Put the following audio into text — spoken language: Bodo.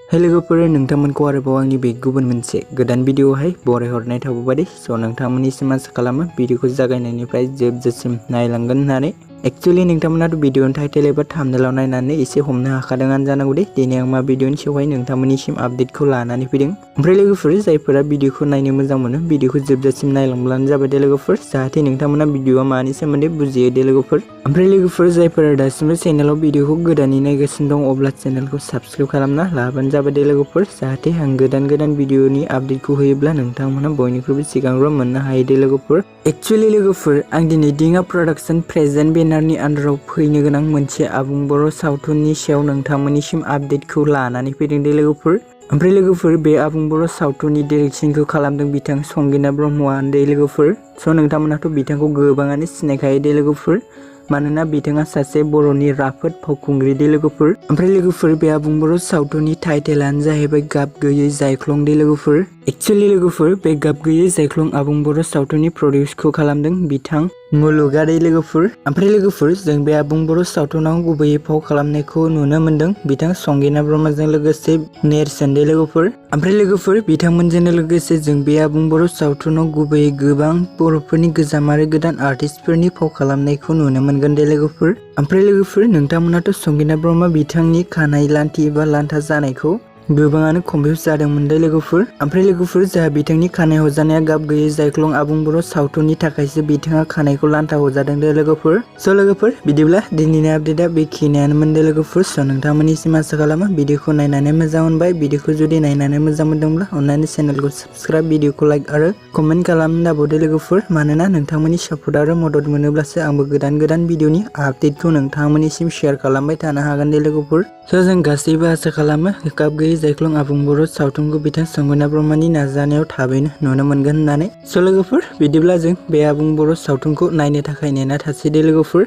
हे लोगोफोर नोंथांमोनखौ आरोबाव आंनि बे गुबुन मोनसे गोदान भिडिअहाय बरायहरनाय थाबाय स' नोंथांमोननिसिम आसा खालामो भिडिअखौ जागायनायनिफ्राय जोबजासिम नायलांगोन होननानै एक्चुअली नोंथांमोनाथ' भिडिअनि टाइटेल एबा थाम्बनेलाव नायनानै एसे हमनो हाखादोंआनो जानांगौ दे दिनै आं मा भिडिअनि सायावहाय नोंथांमोननिसिम आपडेटखौ लानानै फैदों ओमफ्राय लोगोफोर जायफोरा भिडिअखौ नायनो मोजां मोनो भिडिअखौ जोबजासिम नायलांब्लानो जाबाय दे लोगोफोर जाहाथे नोंथांमोना भिडिअआ मानि सोमोन्दै बुजियो दे लोगोफोर ओमफ्राय लोगोफोर जायफोरा दासिमबो चेनेलाव भिडिअखौ गोदानै नायगासिनो दं अब्ला चेनेलखौ साबस्क्राइब खालामना लाबानो जाबाय दे लोगोफोर जाहाथे आं गोदान भिडिअनि आपडेटखौ होयोब्ला नोंथांमोना बयनिख्रुइबो सिगांग्रो मोननो हायो दे लोगोफोर एक्चुअली लोगोफोर आं दिनै दिङा प्रडाक्शन प्रेजेन्ट बेनारनि आन्दाराव फैनो गोनां मोनसे आबुं बर' सावथुननि सायाव नोंथांमोननिसिम आपडेटखौ लानानै फैदों दे लोगोफोर ओमफ्राय लोगोफोर बे आबुं बर' सावथुननि डाइरेक्शनखौ खालामदों बिथां संगीना ब्रह्मआ दे लोगोफोर स' नोंथांमोनाथ' बिथांखौ गोबाङानो सिनायखायो दे लोगोफोर मानोना बिथाङा सासे बर'नि राफोद फावखुंग्रि दे लोगोफोर ओमफ्राय लोगोफोर बे आबुं बर' सावथुननि टाइटेलानो जाहैबाय गाब गैयै जायख्लं दे लोगोफोर एक्चुअली लोगोफोर बे गाब गैयै जायख्लं आबुं बर' सावथुननि प्रडिउसखौ खालामदों बिथां मुलुगआ दे लोगोफोर ओमफ्राय लोगोफोर जों बे आबुं बर' सावथुनाव गुबैयै फाव खालामनायखौ नुनो मोन्दों बिथां संगीना ब्रह्मजों लोगोसे नेरसोन दे लोगोफोर ओमफ्राय लोगोफोर बिथांमोनजोंनो लोगोसे जों बे आबुं बर' सावथुनाव गुबैयै गोबां बर'फोरनि गोजाम आरो गोदान आर्टिस्टफोरनि फाव खालामनायखौ नुनो मोनगोन दे लोगोफोर ओमफ्राय लोगोफोर नोंथांमोनाथ' संगीना ब्रह्म बिथांनि खानाय लान्थि एबा लान्था जानायखौ गोबाङानो कनफिउस जादोंमोन दे लोगोफोर ओमफ्राय लोगोफोर जोंहा बिथांनि खानाय हजानाया गाब गैयै जायख्लं आबुं बर' सावथुननि थाखायसो बिथाङा खानायखौ लान्था हजादों दे लोगोफोर स' लोगोफोर बिदिब्ला दिनैनि आपडेटआ बेखिनियानोमोन दे लोगोफोर स' नोंथांमोननिसिम आसा खालामो भिडिअखौ नायनानै मोजां मोनबाय भिडिअखौ जुदि नायनानै मोजां मोनदोंब्ला अन्नानै चेनेलखौ साबस्क्राइब भिडिअखौ लाइक आरो कमेन्ट खालामनो दाबावदे लोगोफोर मानोना नोंथांमोननि सापर्ट आरो मदद मोनोब्लासो आंबो गोदान भिडिअनि आपडेटखौ नोंथांमोननिसिम शेयार खालामबाय थानो हागोन दे लोगोफोर स' जों गासैबो आसा खालामो गाब गैयै जायख्लं आबुं बर' सावथुनखौ बिथां संगीना ब्रह्मनि नाजानायाव थाबैनो नुनो मोनगोन होननानै स' लोगोफोर बिदिब्ला जों बे आबुं बर' सावथुनखौ नायनो थाखाय नेना थासै दे लोगोफोर